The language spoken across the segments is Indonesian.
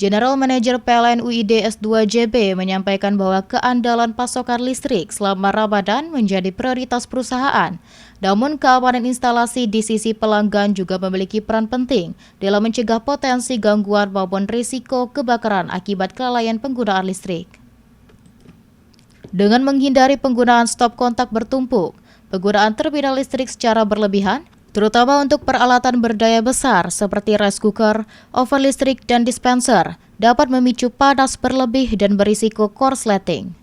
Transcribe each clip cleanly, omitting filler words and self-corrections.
General Manager PLN UID S2JB menyampaikan bahwa keandalan pasokan listrik selama Ramadan menjadi prioritas perusahaan. Namun keamanan instalasi di sisi pelanggan juga memiliki peran penting dalam mencegah potensi gangguan maupun risiko kebakaran akibat kelalaian penggunaan listrik. Dengan menghindari penggunaan stop kontak bertumpuk, penggunaan terminal listrik secara berlebihan, terutama untuk peralatan berdaya besar seperti rice cooker, oven listrik, dan dispenser, dapat memicu panas berlebih dan berisiko korsleting.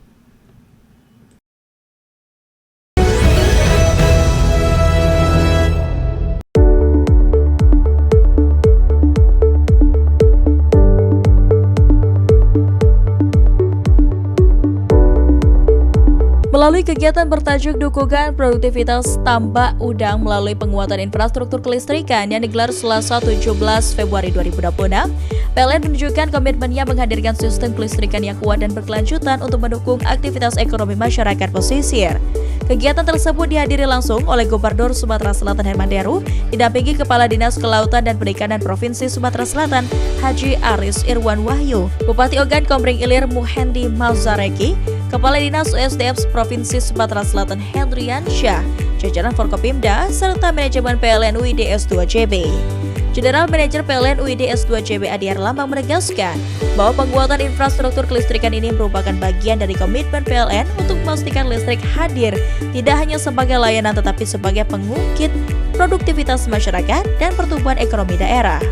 Melalui kegiatan bertajuk Dukungan Produktivitas Tambak Udang melalui penguatan infrastruktur kelistrikan yang digelar Selasa 17 Februari 2026, PLN menunjukkan komitmennya menghadirkan sistem kelistrikan yang kuat dan berkelanjutan untuk mendukung aktivitas ekonomi masyarakat pesisir. Kegiatan tersebut dihadiri langsung oleh Gubernur Sumatera Selatan Herman Deru, didampingi Kepala Dinas Kelautan dan Perikanan Provinsi Sumatera Selatan Haji Aris Irwan Wahyu, Bupati Ogan Komering Ilir Muhendi Malzareki, Kepala Dinas USDM Provinsi Sumatera Selatan Hendrian Syah, jajaran Forkopimda, serta manajemen PLN UID S2JB. General Manager PLN UID S2JB Adi Erlambang menegaskan bahwa penguatan infrastruktur kelistrikan ini merupakan bagian dari komitmen PLN untuk memastikan listrik hadir tidak hanya sebagai layanan tetapi sebagai pengungkit produktivitas masyarakat dan pertumbuhan ekonomi daerah.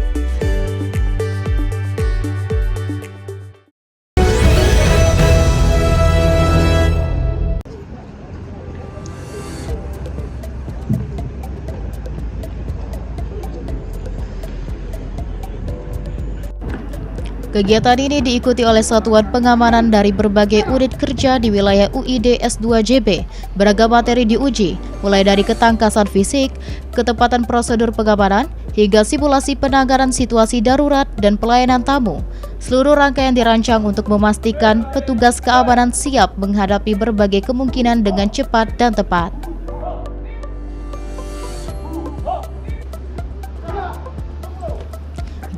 Kegiatan ini diikuti oleh satuan pengamanan dari berbagai unit kerja di wilayah UID S2JB. Beragam materi diuji, mulai dari ketangkasan fisik, ketepatan prosedur pengamanan, hingga simulasi penanganan situasi darurat dan pelayanan tamu. Seluruh rangkaian dirancang untuk memastikan petugas keamanan siap menghadapi berbagai kemungkinan dengan cepat dan tepat.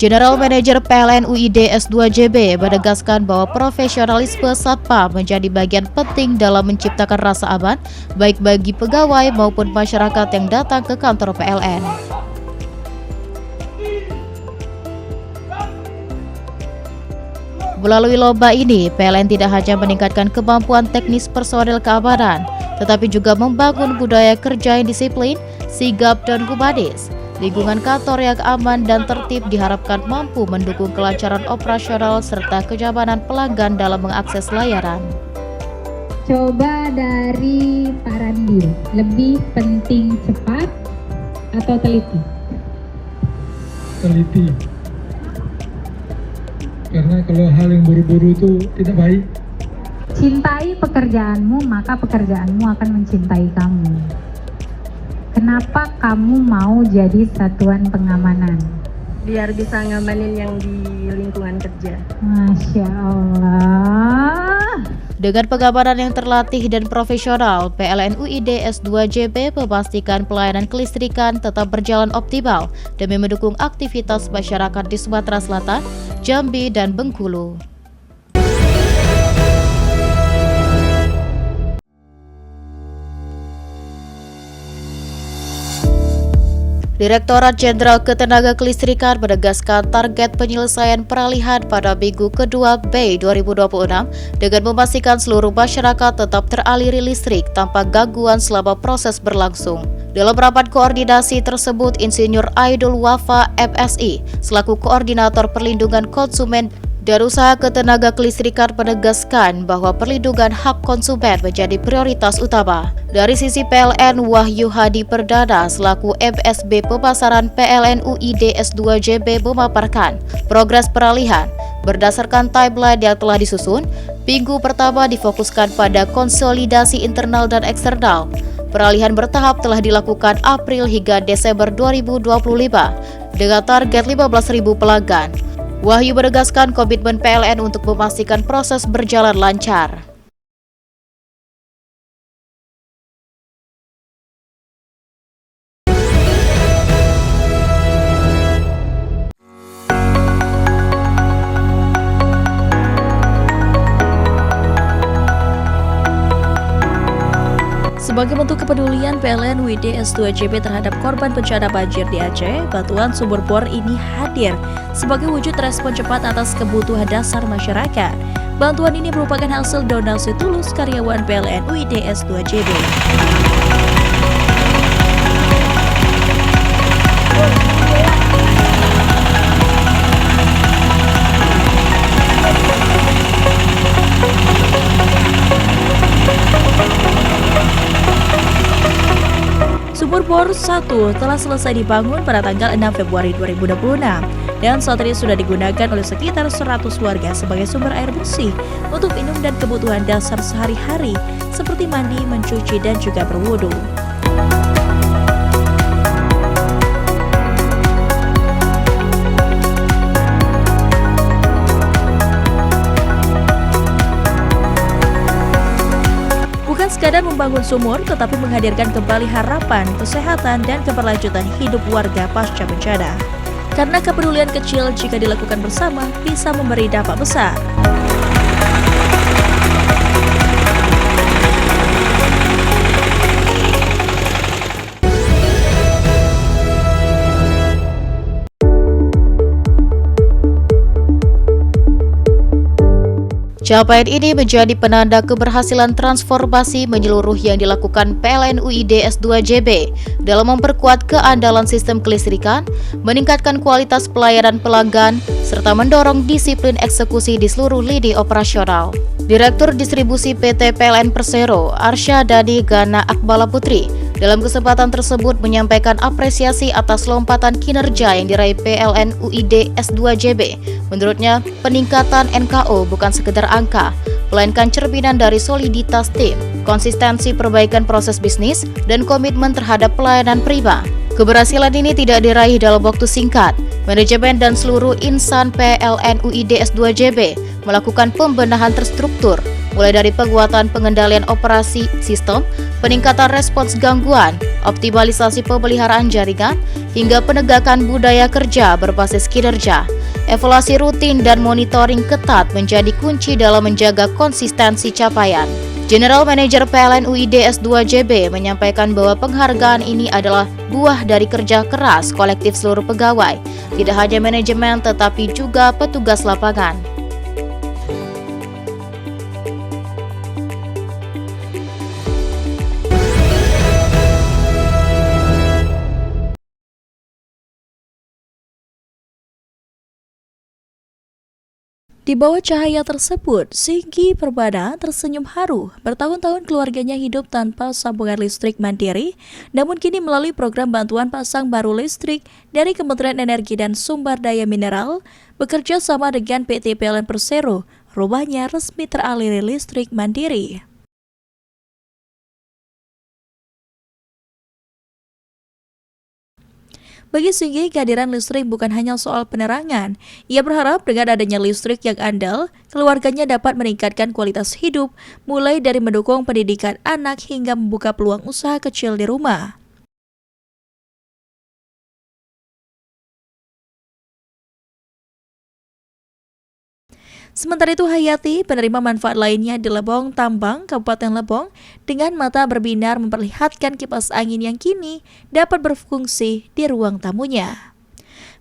General Manager PLN UID S2JB menegaskan bahwa profesionalisme Satpam menjadi bagian penting dalam menciptakan rasa aman, baik bagi pegawai maupun masyarakat yang datang ke kantor PLN. Melalui lomba ini, PLN tidak hanya meningkatkan kemampuan teknis personel keamanan, tetapi juga membangun budaya kerja yang disiplin, sigap, dan humanis. Lingkungan kantor yang aman dan tertib diharapkan mampu mendukung kelancaran operasional serta kenyamanan pelanggan dalam mengakses layanan. Coba dari Pak Randi, lebih penting cepat atau teliti? Teliti. Karena kalau hal yang buru-buru itu tidak baik. Cintai pekerjaanmu, maka pekerjaanmu akan mencintai kamu. Kenapa kamu mau jadi satuan pengamanan? Biar bisa ngamanin yang di lingkungan kerja. Masya Allah. Dengan pengamanan yang terlatih dan profesional, PLN UID S2JB memastikan pelayanan kelistrikan tetap berjalan optimal demi mendukung aktivitas masyarakat di Sumatera Selatan, Jambi, dan Bengkulu. Direktorat Jenderal Ketenaga Kelistrikan menegaskan target penyelesaian peralihan pada minggu kedua Mei 2026 dengan memastikan seluruh masyarakat tetap teraliri listrik tanpa gangguan selama proses berlangsung. Dalam rapat koordinasi tersebut, Insinyur Aidul Wafa MSI selaku Koordinator Perlindungan Konsumen dan Usaha Ketenaga Kelistrikan menegaskan bahwa perlindungan hak konsumen menjadi prioritas utama. Dari sisi PLN, Wahyu Hadi Perdana selaku MSB Pemasaran PLN UID S2JB memaparkan progres peralihan. Berdasarkan timeline yang telah disusun, minggu pertama difokuskan pada konsolidasi internal dan eksternal. Peralihan bertahap telah dilakukan April hingga Desember 2025 dengan target 15.000 pelanggan. Wahyu menegaskan komitmen PLN untuk memastikan proses berjalan lancar. Sebagai bentuk kepedulian PLN UID S2JB terhadap korban bencana banjir di Aceh, bantuan sumur bor ini hadir sebagai wujud respon cepat atas kebutuhan dasar masyarakat. Bantuan ini merupakan hasil donasi tulus karyawan PLN UID S2JB. Sumur bor 1 telah selesai dibangun pada tanggal 6 Februari 2026 dan saat ini sudah digunakan oleh sekitar 100 warga sebagai sumber air bersih untuk minum dan kebutuhan dasar sehari-hari seperti mandi, mencuci, dan juga berwudu. Bukan sekadar membangun sumur, tetapi menghadirkan kembali harapan, kesehatan, dan keberlanjutan hidup warga pasca bencana. Karena kepedulian kecil jika dilakukan bersama bisa memberi dampak besar. Capaian ini menjadi penanda keberhasilan transformasi menyeluruh yang dilakukan PLN UID S2JB dalam memperkuat keandalan sistem kelistrikan, meningkatkan kualitas pelayanan pelanggan, serta mendorong disiplin eksekusi di seluruh lini operasional. Direktur Distribusi PT PLN Persero, Arsya Dani Gana Akbala Putri, dalam kesempatan tersebut menyampaikan apresiasi atas lompatan kinerja yang diraih PLN UID S2JB. Menurutnya, peningkatan NKO bukan sekedar angka, melainkan cerminan dari soliditas tim, konsistensi perbaikan proses bisnis, dan komitmen terhadap pelayanan prima. Keberhasilan ini tidak diraih dalam waktu singkat. Manajemen dan seluruh insan PLN UID S2JB melakukan pembenahan terstruktur, mulai dari penguatan pengendalian operasi sistem, peningkatan respons gangguan, optimalisasi pemeliharaan jaringan, hingga penegakan budaya kerja berbasis kinerja. Evaluasi rutin dan monitoring ketat menjadi kunci dalam menjaga konsistensi capaian. General Manager PLN UID S2JB menyampaikan bahwa penghargaan ini adalah buah dari kerja keras kolektif seluruh pegawai, tidak hanya manajemen tetapi juga petugas lapangan. Di bawah cahaya tersebut, Singgi Perbana tersenyum haru. Bertahun-tahun keluarganya hidup tanpa sambungan listrik mandiri, namun kini melalui program bantuan pasang baru listrik dari Kementerian Energi dan Sumber Daya Mineral, bekerja sama dengan PT PLN Persero, rumahnya resmi teraliri listrik mandiri. Bagi Singgi, kehadiran listrik bukan hanya soal penerangan. Ia berharap dengan adanya listrik yang andal, keluarganya dapat meningkatkan kualitas hidup, mulai dari mendukung pendidikan anak hingga membuka peluang usaha kecil di rumah. Sementara itu Hayati, penerima manfaat lainnya di Lebong Tambang, Kabupaten Lebong, dengan mata berbinar memperlihatkan kipas angin yang kini dapat berfungsi di ruang tamunya.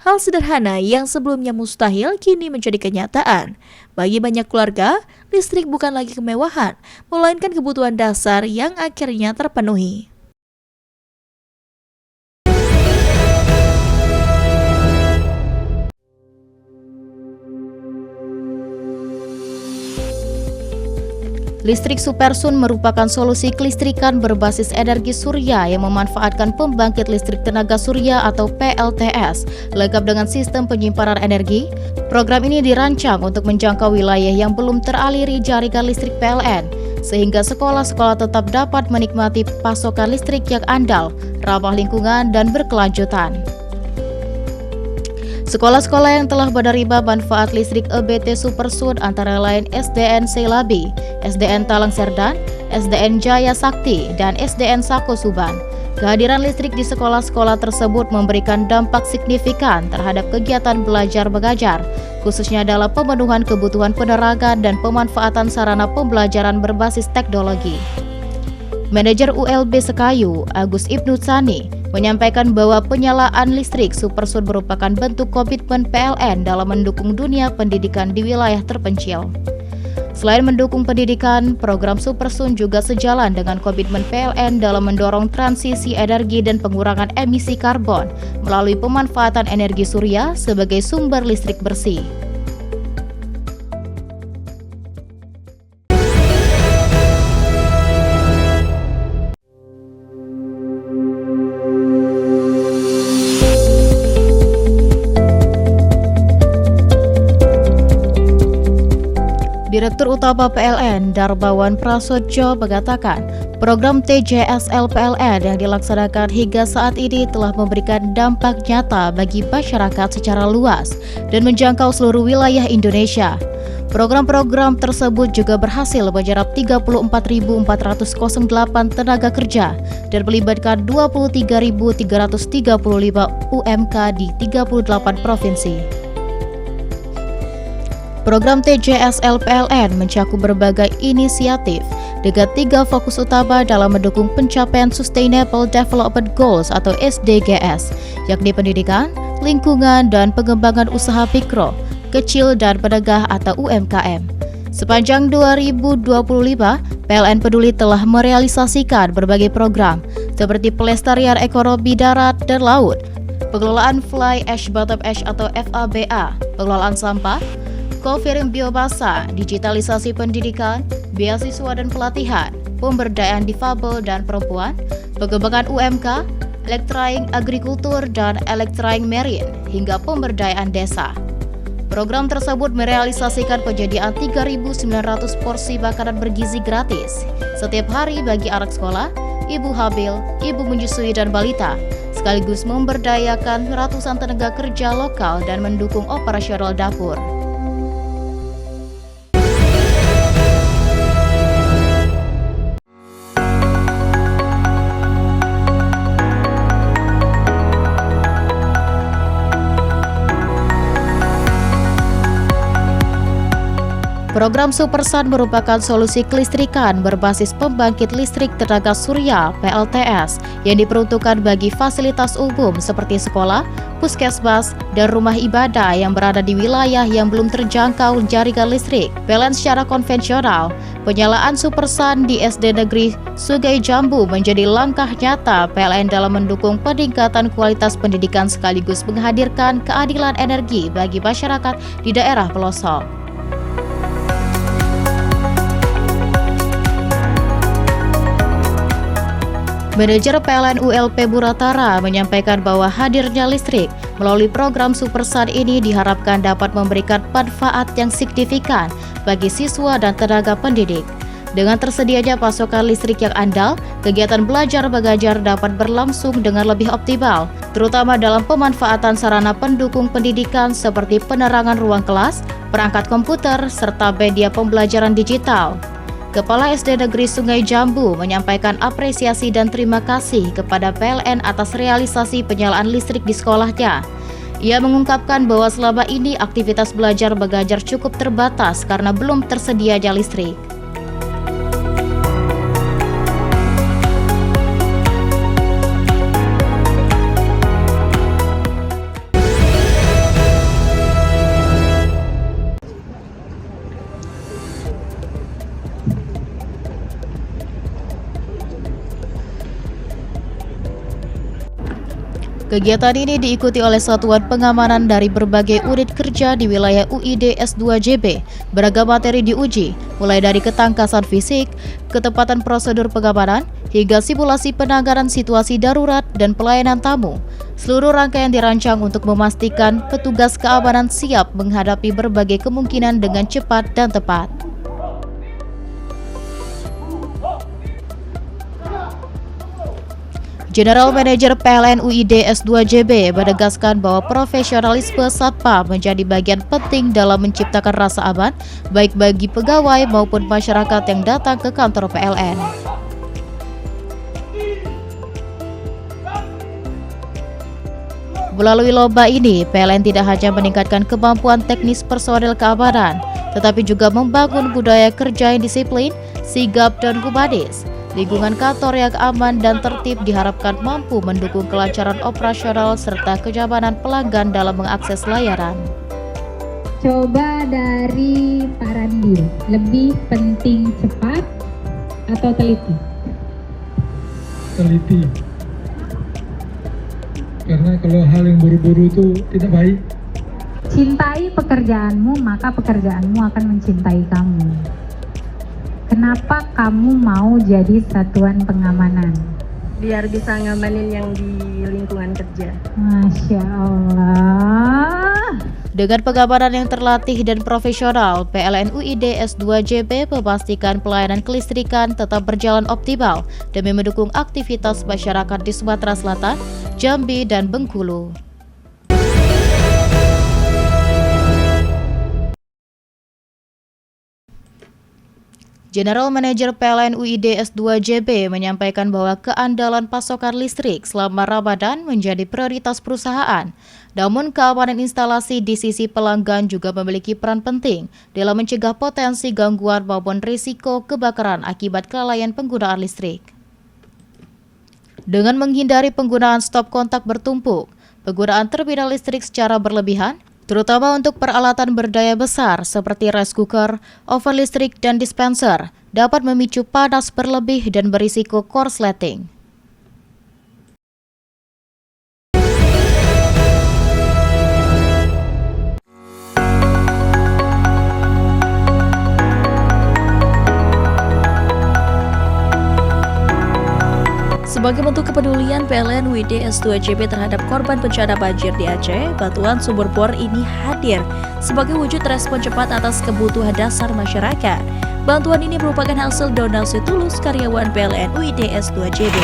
Hal sederhana yang sebelumnya mustahil kini menjadi kenyataan. Bagi banyak keluarga, listrik bukan lagi kemewahan, melainkan kebutuhan dasar yang akhirnya terpenuhi. Listrik Supersun merupakan solusi kelistrikan berbasis energi surya yang memanfaatkan pembangkit listrik tenaga surya atau PLTS, lengkap dengan sistem penyimpanan energi. Program ini dirancang untuk menjangkau wilayah yang belum teraliri jaringan listrik PLN, sehingga sekolah-sekolah tetap dapat menikmati pasokan listrik yang andal, ramah lingkungan, dan berkelanjutan. Sekolah-sekolah yang telah menerima manfaat listrik EBT Supersun antara lain SDN Selabi, SDN Talang Serdan, SDN Jaya Sakti, dan SDN Sako Suban. Kehadiran listrik di sekolah-sekolah tersebut memberikan dampak signifikan terhadap kegiatan belajar mengajar, khususnya dalam pemenuhan kebutuhan penerangan dan pemanfaatan sarana pembelajaran berbasis teknologi. Manajer ULB Sekayu, Agus Ibnu Tsani, menyampaikan bahwa penyalaan listrik Supersun merupakan bentuk komitmen PLN dalam mendukung dunia pendidikan di wilayah terpencil. Selain mendukung pendidikan, program Supersun juga sejalan dengan komitmen PLN dalam mendorong transisi energi dan pengurangan emisi karbon melalui pemanfaatan energi surya sebagai sumber listrik bersih. Direktur Utama PLN Darmawan Prasojo mengatakan, program TJSL PLN yang dilaksanakan hingga saat ini telah memberikan dampak nyata bagi masyarakat secara luas dan menjangkau seluruh wilayah Indonesia. Program-program tersebut juga berhasil menyerap 34.408 tenaga kerja dan melibatkan 23.335 UMK di 38 provinsi. Program TJSL PLN mencakup berbagai inisiatif dengan 3 fokus utama dalam mendukung pencapaian Sustainable Development Goals atau SDGs, yakni pendidikan, lingkungan, dan pengembangan usaha mikro, kecil, dan menengah atau UMKM. Sepanjang 2025, PLN Peduli telah merealisasikan berbagai program seperti pelestarian ekonomi darat dan laut, pengelolaan Fly Ash Bottom Ash atau FABA, pengelolaan sampah, co-firing biomasa, digitalisasi pendidikan, beasiswa dan pelatihan, pemberdayaan difabel dan perempuan, pengembangan UMK, elektraing agrikultur dan elektraing marine, hingga pemberdayaan desa. Program tersebut merealisasikan penyediaan 3.900 porsi makanan bergizi gratis setiap hari bagi anak sekolah, ibu hamil, ibu menyusui dan balita, sekaligus memberdayakan ratusan tenaga kerja lokal dan mendukung operasional dapur. Program Supersun merupakan solusi kelistrikan berbasis pembangkit listrik tenaga surya (PLTS) yang diperuntukkan bagi fasilitas umum seperti sekolah, puskesmas, dan rumah ibadah yang berada di wilayah yang belum terjangkau jaringan listrik PLN secara konvensional. Penyalaan Supersun di SD Negeri Sungai Jambu menjadi langkah nyata PLN dalam mendukung peningkatan kualitas pendidikan sekaligus menghadirkan keadilan energi bagi masyarakat di daerah pelosok. Manajer PLN ULP Buratara menyampaikan bahwa hadirnya listrik melalui program Supersun ini diharapkan dapat memberikan manfaat yang signifikan bagi siswa dan tenaga pendidik. Dengan tersedianya pasokan listrik yang andal, kegiatan belajar mengajar dapat berlangsung dengan lebih optimal, terutama dalam pemanfaatan sarana pendukung pendidikan seperti penerangan ruang kelas, perangkat komputer, serta media pembelajaran digital. Kepala SD Negeri Sungai Jambu menyampaikan apresiasi dan terima kasih kepada PLN atas realisasi penyalaan listrik di sekolahnya. Ia mengungkapkan bahwa selama ini aktivitas belajar mengajar cukup terbatas karena belum tersedianya listrik. Kegiatan ini diikuti oleh satuan pengamanan dari berbagai unit kerja di wilayah UID S2JB. Beragam materi diuji, mulai dari ketangkasan fisik, ketepatan prosedur pengamanan, hingga simulasi penanganan situasi darurat dan pelayanan tamu. Seluruh rangkaian dirancang untuk memastikan petugas keamanan siap menghadapi berbagai kemungkinan dengan cepat dan tepat. General Manager PLN UID S2JB menegaskan bahwa profesionalisme Satpam menjadi bagian penting dalam menciptakan rasa aman baik bagi pegawai maupun masyarakat yang datang ke kantor PLN. Melalui lomba ini, PLN tidak hanya meningkatkan kemampuan teknis personel keamanan, tetapi juga membangun budaya kerja yang disiplin, sigap, dan humanis. Lingkungan kantor yang aman dan tertib diharapkan mampu mendukung kelancaran operasional serta kenyamanan pelanggan dalam mengakses layanan. Coba dari Pak Randi, lebih penting cepat atau teliti? Teliti. Karena kalau hal yang buru-buru itu tidak baik. Cintai pekerjaanmu, maka pekerjaanmu akan mencintai kamu. Kenapa kamu mau jadi satuan pengamanan? Biar bisa ngamanin yang di lingkungan kerja. Masya Allah. Dengan pengamanan yang terlatih dan profesional, PLN UID S2JB memastikan pelayanan kelistrikan tetap berjalan optimal demi mendukung aktivitas masyarakat di Sumatera Selatan, Jambi, dan Bengkulu. General Manager PLN UID S2JB menyampaikan bahwa keandalan pasokan listrik selama Ramadan menjadi prioritas perusahaan. Namun keamanan instalasi di sisi pelanggan juga memiliki peran penting dalam mencegah potensi gangguan maupun risiko kebakaran akibat kelalaian penggunaan listrik. Dengan menghindari penggunaan stop kontak bertumpuk, penggunaan terminal listrik secara berlebihan, terutama untuk peralatan berdaya besar seperti rice cooker, oven listrik, dan dispenser, dapat memicu panas berlebih dan berisiko korsleting. Sebagai bentuk kepedulian PLN UID S2JB terhadap korban bencana banjir di Aceh, bantuan sumur bor ini hadir sebagai wujud respon cepat atas kebutuhan dasar masyarakat. Bantuan ini merupakan hasil donasi tulus karyawan PLN UID S2JB.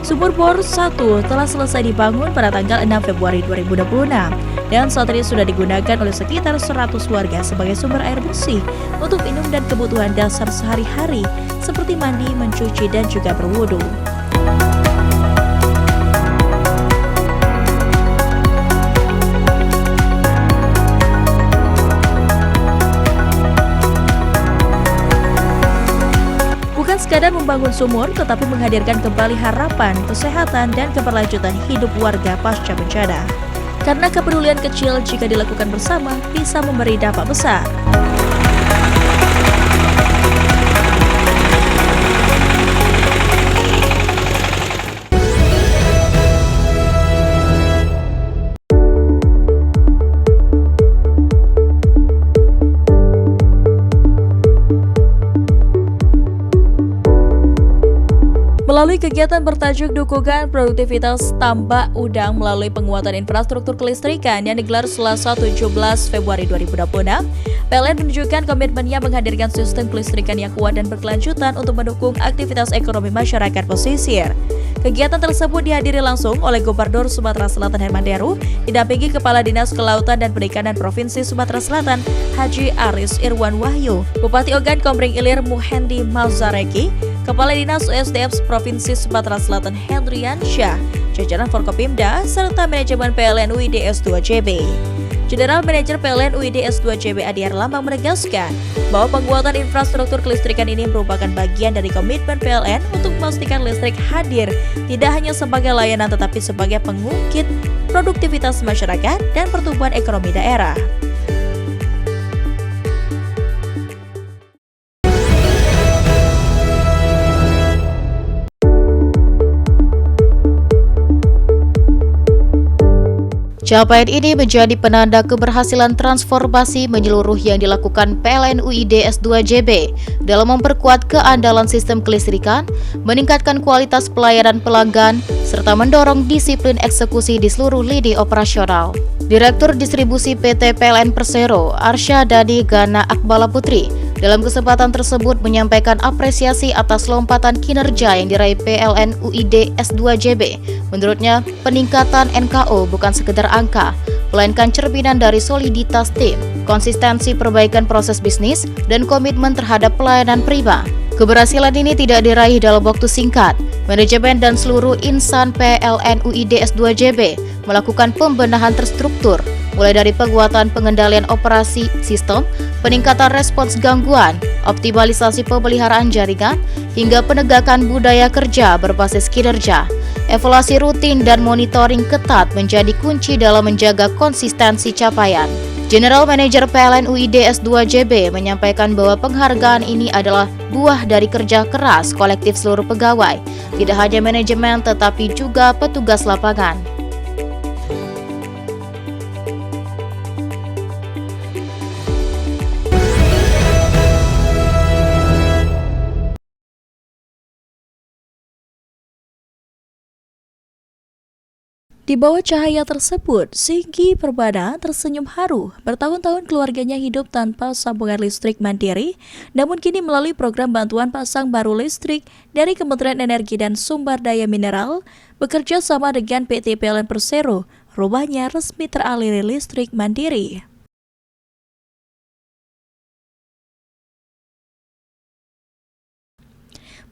Sumur bor 1 telah selesai dibangun pada tanggal 6 Februari 2026 dan saat ini sudah digunakan oleh sekitar 100 warga sebagai sumber air bersih untuk minum dan kebutuhan dasar sehari-hari seperti mandi, mencuci, dan juga berwudu. Bukan sekadar membangun sumur, tetapi menghadirkan kembali harapan, kesehatan, dan keberlanjutan hidup warga pasca bencana. Karena kepedulian kecil jika dilakukan bersama bisa memberi dampak besar. Melalui kegiatan bertajuk Dukungan Produktivitas Tambak Udang melalui penguatan infrastruktur kelistrikan yang digelar Selasa 17 Februari 2026, PLN menunjukkan komitmennya menghadirkan sistem kelistrikan yang kuat dan berkelanjutan untuk mendukung aktivitas ekonomi masyarakat pesisir. Kegiatan tersebut dihadiri langsung oleh Gubernur Sumatera Selatan Herman Deru, didampingi Kepala Dinas Kelautan dan Perikanan Provinsi Sumatera Selatan Haji Aris Irwan Wahyu, Bupati Ogan Komering Ilir Muhendi Malzareki, Kepala Dinas USDM Provinsi Sumatera Selatan Hendrian Syah, jajaran Forkopimda, serta manajemen PLN UID S2JB. General Manager PLN UID S2JB Adi Erlambang menegaskan bahwa penguatan infrastruktur kelistrikan ini merupakan bagian dari komitmen PLN untuk memastikan listrik hadir tidak hanya sebagai layanan tetapi sebagai pengungkit produktivitas masyarakat dan pertumbuhan ekonomi daerah. Capaian ini menjadi penanda keberhasilan transformasi menyeluruh yang dilakukan PLN UID S2JB dalam memperkuat keandalan sistem kelistrikan, meningkatkan kualitas pelayanan pelanggan, serta mendorong disiplin eksekusi di seluruh lini operasional. Direktur Distribusi PT PLN Persero, Arsya Dani Gana Akbala Putri, dalam kesempatan tersebut menyampaikan apresiasi atas lompatan kinerja yang diraih PLN UID S2JB. Menurutnya, peningkatan NKO bukan sekedar angka, melainkan cerminan dari soliditas tim, konsistensi perbaikan proses bisnis, dan komitmen terhadap pelayanan prima. Keberhasilan ini tidak diraih dalam waktu singkat. Manajemen dan seluruh insan PLN UIDS 2JB melakukan pembenahan terstruktur, mulai dari penguatan pengendalian operasi sistem, peningkatan respons gangguan, optimalisasi pemeliharaan jaringan, hingga penegakan budaya kerja berbasis kinerja. Evaluasi rutin dan monitoring ketat menjadi kunci dalam menjaga konsistensi capaian. General Manager PLN UIDS 2JB menyampaikan bahwa penghargaan ini adalah buah dari kerja keras kolektif seluruh pegawai, tidak hanya manajemen tetapi juga petugas lapangan. Di bawah cahaya tersebut, Singgi Perbana tersenyum haru. Bertahun-tahun keluarganya hidup tanpa sambungan listrik mandiri, namun kini melalui program bantuan pasang baru listrik dari Kementerian Energi dan Sumber Daya Mineral, bekerja sama dengan PT PLN Persero, rumahnya resmi teraliri listrik mandiri.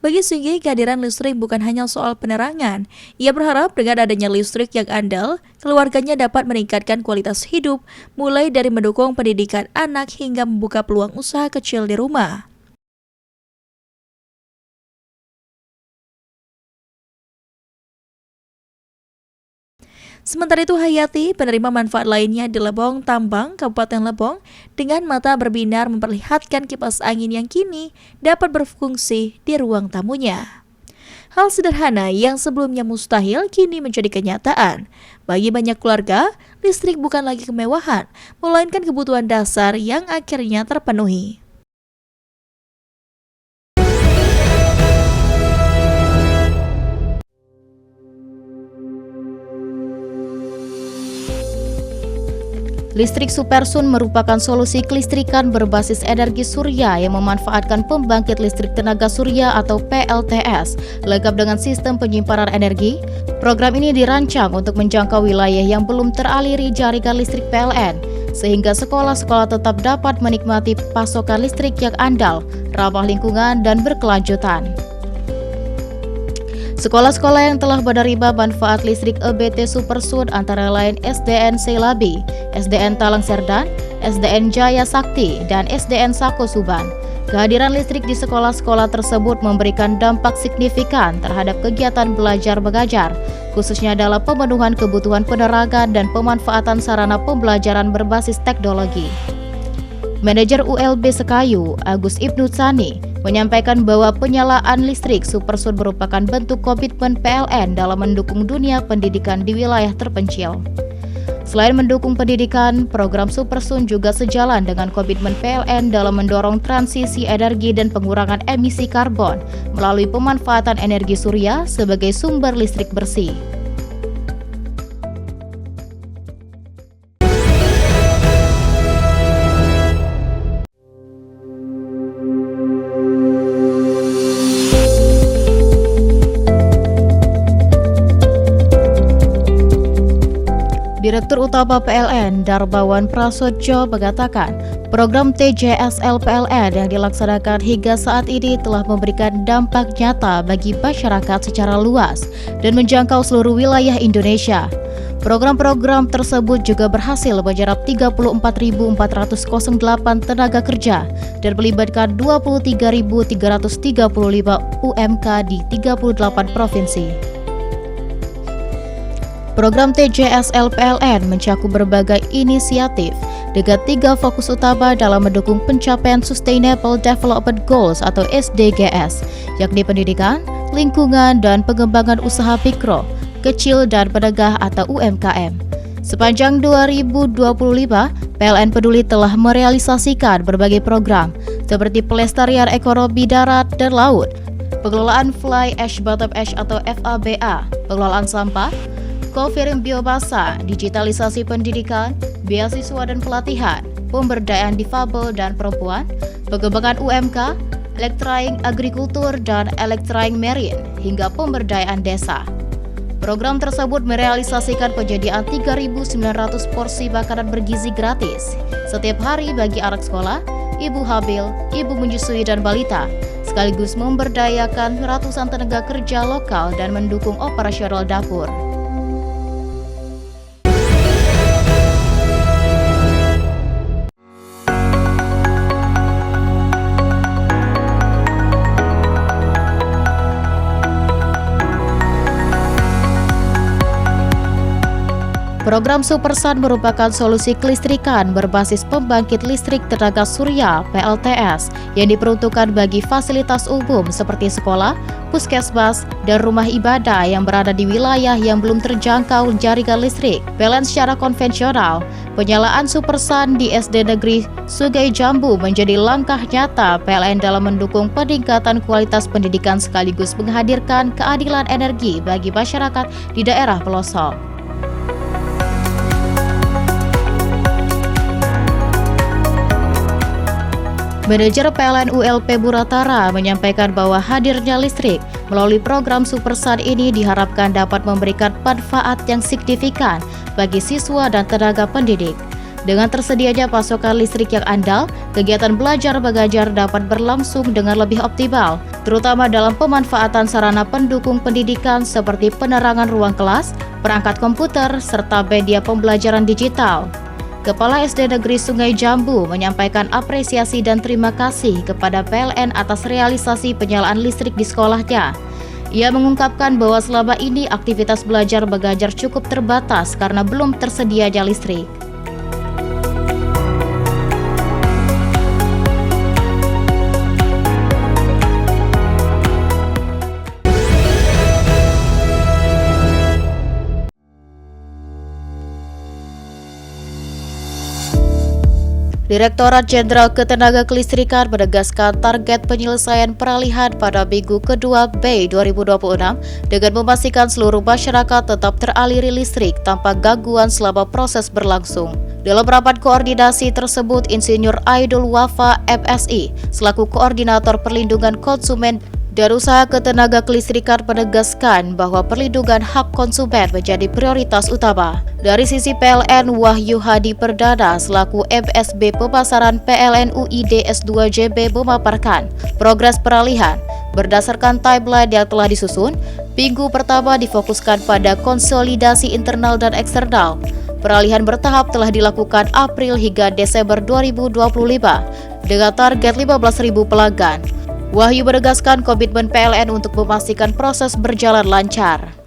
Bagi Singgi, kehadiran listrik bukan hanya soal penerangan. Ia berharap dengan adanya listrik yang andal, keluarganya dapat meningkatkan kualitas hidup, mulai dari mendukung pendidikan anak hingga membuka peluang usaha kecil di rumah. Sementara itu Hayati, penerima manfaat lainnya di Lebong Tambang, Kabupaten Lebong, dengan mata berbinar memperlihatkan kipas angin yang kini dapat berfungsi di ruang tamunya. Hal sederhana yang sebelumnya mustahil kini menjadi kenyataan. Bagi banyak keluarga, listrik bukan lagi kemewahan, melainkan kebutuhan dasar yang akhirnya terpenuhi. Listrik Supersun merupakan solusi kelistrikan berbasis energi surya yang memanfaatkan pembangkit listrik tenaga surya atau PLTS, lengkap dengan sistem penyimpanan energi. Program ini dirancang untuk menjangkau wilayah yang belum teraliri jaringan listrik PLN, sehingga sekolah-sekolah tetap dapat menikmati pasokan listrik yang andal, ramah lingkungan, dan berkelanjutan. Sekolah-sekolah yang telah menerima manfaat listrik EBT Supersun antara lain SDN Selabi, SDN Talang Serdan, SDN Jaya Sakti, dan SDN Sako Suban. Kehadiran listrik di sekolah-sekolah tersebut memberikan dampak signifikan terhadap kegiatan belajar mengajar, khususnya dalam pemenuhan kebutuhan penerangan dan pemanfaatan sarana pembelajaran berbasis teknologi. Manajer ULB Sekayu, Agus Ibnu Tsani, menyampaikan bahwa penyalaan listrik Supersun merupakan bentuk komitmen PLN dalam mendukung dunia pendidikan di wilayah terpencil. Selain mendukung pendidikan, program Supersun juga sejalan dengan komitmen PLN dalam mendorong transisi energi dan pengurangan emisi karbon melalui pemanfaatan energi surya sebagai sumber listrik bersih. Direktur Utama PLN Darbawan Prasojo mengatakan, program TJSL PLN yang dilaksanakan hingga saat ini telah memberikan dampak nyata bagi masyarakat secara luas dan menjangkau seluruh wilayah Indonesia. Program-program tersebut juga berhasil menyerap 34.408 tenaga kerja dan melibatkan 23.335 UMK di 38 provinsi. Program TJSL PLN mencakup berbagai inisiatif dengan 3 fokus utama dalam mendukung pencapaian Sustainable Development Goals atau SDGs, yakni pendidikan, lingkungan, dan pengembangan usaha mikro, kecil, dan menengah atau UMKM. Sepanjang 2025, PLN Peduli telah merealisasikan berbagai program seperti pelestarian ekonomi darat dan laut, pengelolaan fly ash bottom ash atau FABA, pengelolaan sampah, co-firing biomasa, digitalisasi pendidikan, beasiswa dan pelatihan, pemberdayaan difabel dan perempuan, pengembangan UMK, elektraing agrikultur dan elektraing marine, hingga pemberdayaan desa. Program tersebut merealisasikan penyediaan 3.900 porsi makanan bergizi gratis setiap hari bagi anak sekolah, ibu hamil, ibu menyusui dan balita, sekaligus memberdayakan ratusan tenaga kerja lokal dan mendukung operasional dapur. Program Supersun merupakan solusi kelistrikan berbasis pembangkit listrik tenaga surya (PLTS) yang diperuntukkan bagi fasilitas umum seperti sekolah, puskesmas, dan rumah ibadah yang berada di wilayah yang belum terjangkau jaringan listrik. PLN secara konvensional, penyalaan Supersun di SD Negeri Sungai Jambu menjadi langkah nyata PLN dalam mendukung peningkatan kualitas pendidikan sekaligus menghadirkan keadilan energi bagi masyarakat di daerah pelosok. Manajer PLN ULP Buratara menyampaikan bahwa hadirnya listrik melalui program Supersun ini diharapkan dapat memberikan manfaat yang signifikan bagi siswa dan tenaga pendidik. Dengan tersedianya pasokan listrik yang andal, kegiatan belajar mengajar dapat berlangsung dengan lebih optimal, terutama dalam pemanfaatan sarana pendukung pendidikan seperti penerangan ruang kelas, perangkat komputer, serta media pembelajaran digital. Kepala SD Negeri Sungai Jambu menyampaikan apresiasi dan terima kasih kepada PLN atas realisasi penyalaan listrik di sekolahnya. Ia mengungkapkan bahwa selama ini aktivitas belajar mengajar cukup terbatas karena belum tersedianya listrik. Direktorat Jenderal Ketenaga Kelistrikan menegaskan target penyelesaian peralihan pada minggu kedua Mei 2026 dengan memastikan seluruh masyarakat tetap teraliri listrik tanpa gangguan selama proses berlangsung. Dalam rapat koordinasi tersebut, Insinyur Aidul Wafa MSI selaku Koordinator Perlindungan Konsumen dan Usaha Ketenaga Kelistrikan menegaskan bahwa perlindungan hak konsumen menjadi prioritas utama. Dari sisi PLN, Wahyu Hadi Perdana selaku MSB Pemasaran PLN UID S2JB memaparkan progres peralihan. Berdasarkan timeline yang telah disusun, minggu pertama difokuskan pada konsolidasi internal dan eksternal. Peralihan bertahap telah dilakukan April hingga Desember 2025 dengan target 15.000 pelanggan. Wahyu menegaskan komitmen PLN untuk memastikan proses berjalan lancar.